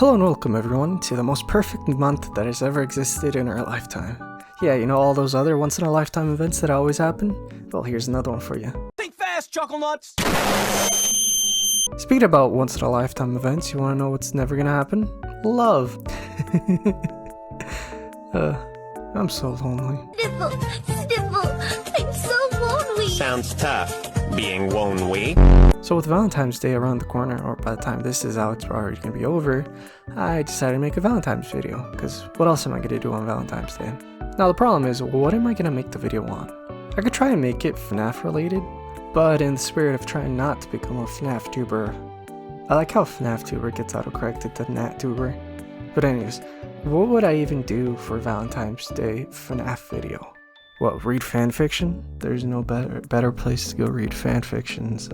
Hello and welcome everyone to the most perfect month that has ever existed in our lifetime. Yeah, you know all those other once-in-a-lifetime events that always happen? Well, here's another one for you. Think fast, chuckle nuts! Speaking about once-in-a-lifetime events, you wanna know what's never gonna happen? Love! I'm so lonely. Sniffle, I'm so lonely. Sounds tough, being lonely. So with Valentine's Day around the corner, or by the time this is out, it's already gonna be over, I decided to make a Valentine's video, because what else am I gonna do on Valentine's Day? Now the problem is, what am I gonna make the video on? I could try and make it FNAF related, but in the spirit of trying not to become a FNAF tuber, I like how FNAF tuber gets autocorrected to Nat tuber. But anyways, what would I even do for Valentine's Day FNAF video? What, read fanfiction? There's no better place to go read fanfictions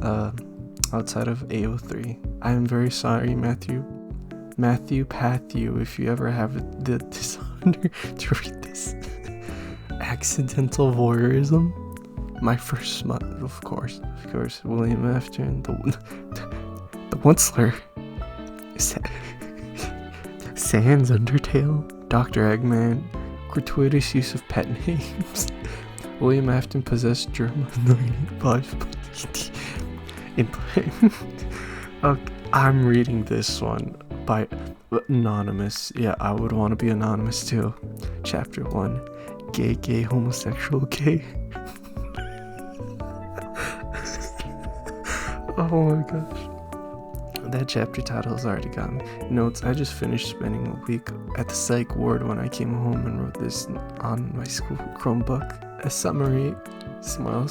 outside of AO3. I am very sorry, Matthew Patthew, if you ever have the dishonor to read this. Accidental voyeurism? My first month, of course, William Afton, the Onceler, Sans Undertale, Dr. Eggman, gratuitous use of pet names, William Afton possessed German 95 I'm reading this one by anonymous. Yeah, I would want to be anonymous too. Chapter 1, gay, homosexual, gay. Oh my gosh. That chapter title has already got me. Notes, I just finished spending a week at the psych ward when I came home and wrote this on my school Chromebook. A summary: smile,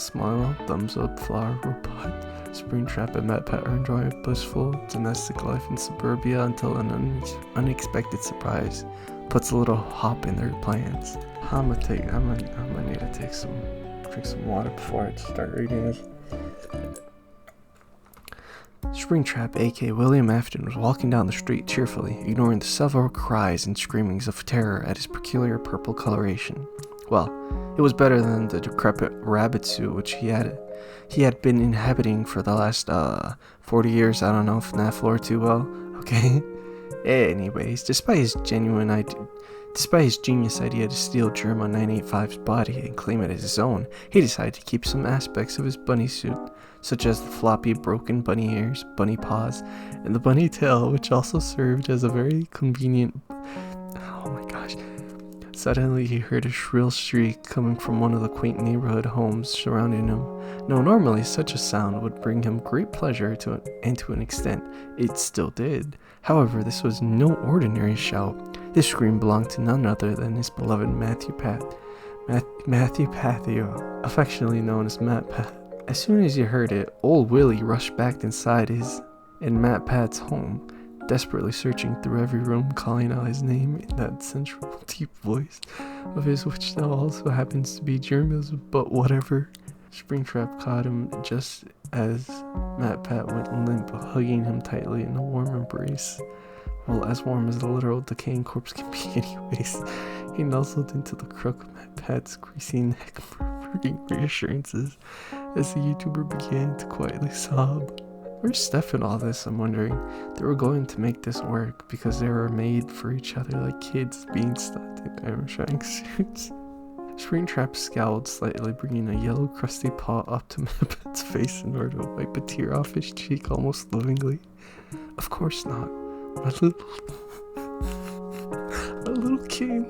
thumbs up, flower, robot, Springtrap and MatPat are enjoying a blissful domestic life in suburbia until an unexpected surprise puts a little hop in their plans. I'm gonna need to drink some water before I start reading this. Springtrap, aka William Afton, was walking down the street cheerfully, ignoring the several cries and screamings of terror at his peculiar purple coloration. Well, it was better than the decrepit rabbit suit which he had been inhabiting for the last 40 years. I don't know FNAF lore too well, okay? Anyways, despite his genius idea to steal Germa 985's body and claim it as his own, he decided to keep some aspects of his bunny suit, such as the floppy broken bunny ears, bunny paws, and the bunny tail, which also served as a very convenient... Oh my gosh. Suddenly he heard a shrill shriek coming from one of the quaint neighborhood homes surrounding him. Now normally such a sound would bring him great pleasure and to an extent it still did. However, this was no ordinary shout. This scream belonged to none other than his beloved Matthew Patthew, affectionately known as MatPat. As soon as he heard it, old Willie rushed back inside his and MatPat's home, desperately searching through every room, calling out his name in that sensual, deep voice of his, which now also happens to be Germa's, but whatever. Springtrap caught him just as MatPat went limp, hugging him tightly in a warm embrace. Well, as warm as the literal decaying corpse can be anyways. He nuzzled into the crook of MatPat's greasy neck, murmuring reassurances as the YouTuber began to quietly sob. Where's Steph in all this, I'm wondering? They were going to make this work because they were made for each other like kids being stuck in airshining suits. Springtrap scowled slightly, bringing a yellow crusty paw up to MatPat's face in order to wipe a tear off his cheek almost lovingly. Of course not. My little king.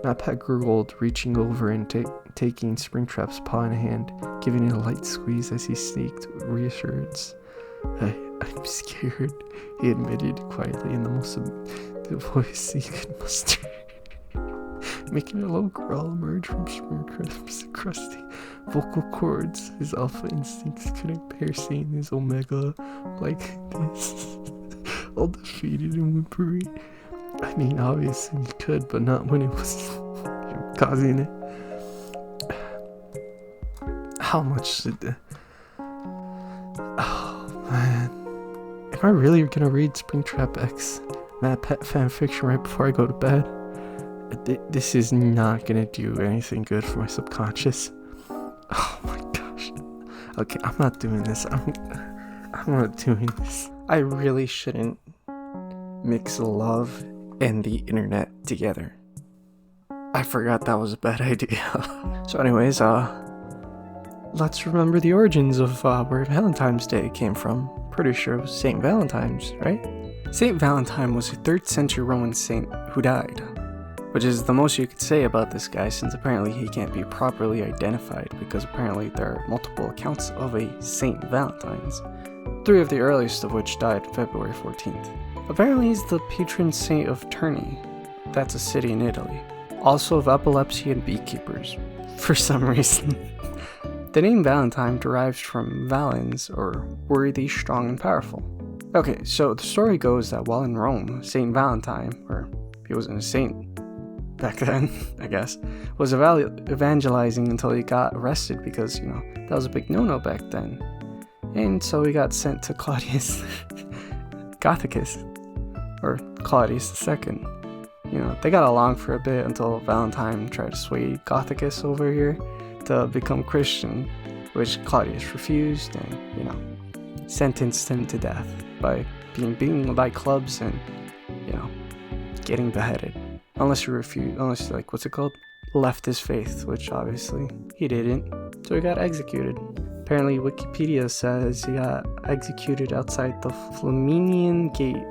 MatPat gurgled, reaching over and taking Springtrap's paw in hand, giving it a light squeeze as he sneaked reassurance. I'm scared, he admitted quietly in the most subdued voice he could muster, making a low growl emerge from Springtrap's crusty vocal cords. His alpha instincts couldn't bear seeing his omega like this, all defeated and whimpering. I mean, obviously he could, but not when it was causing it. How much did the... Oh, man. Am I really gonna read Springtrap X MatPat fanfiction right before I go to bed? This is not gonna do anything good for my subconscious. Oh my gosh. Okay, I'm not doing this. I'm not doing this. I really shouldn't mix love and the internet together. I forgot that was a bad idea. So anyways, let's remember the origins of where Valentine's Day came from. Pretty sure it was Saint Valentine's, right? Saint Valentine was a 3rd century Roman saint who died, which is the most you could say about this guy, since apparently he can't be properly identified, because apparently there are multiple accounts of a Saint Valentine's, 3 of the earliest of which died February 14th. Apparently he's the patron saint of Terni, that's a city in Italy, also of epilepsy and beekeepers, for some reason. The name Valentine derives from valens, or worthy, strong, and powerful. Okay, so the story goes that while in Rome, Saint Valentine, or he wasn't a saint back then, I guess, was evangelizing until he got arrested because, that was a big no-no back then. And so he got sent to Claudius Gothicus, or Claudius II. They got along for a bit until Valentine tried to sway Gothicus over here to become Christian, which Claudius refused and, sentenced him to death by being beaten by clubs and, getting beheaded. Unless you left his faith, which obviously he didn't, so he got executed. Apparently Wikipedia says he got executed outside the Flaminian Gate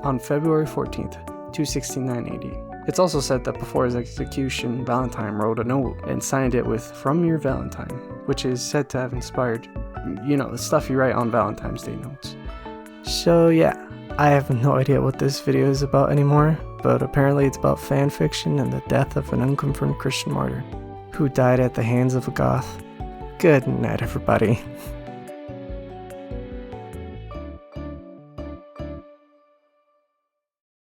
on February 14th, 269 AD. It's also said that before his execution, Valentine wrote a note and signed it with "From your Valentine," which is said to have inspired, the stuff you write on Valentine's Day notes. So yeah, I have no idea what this video is about anymore, but apparently it's about fanfiction and the death of an unconfirmed Christian martyr who died at the hands of a goth. Good night, everybody.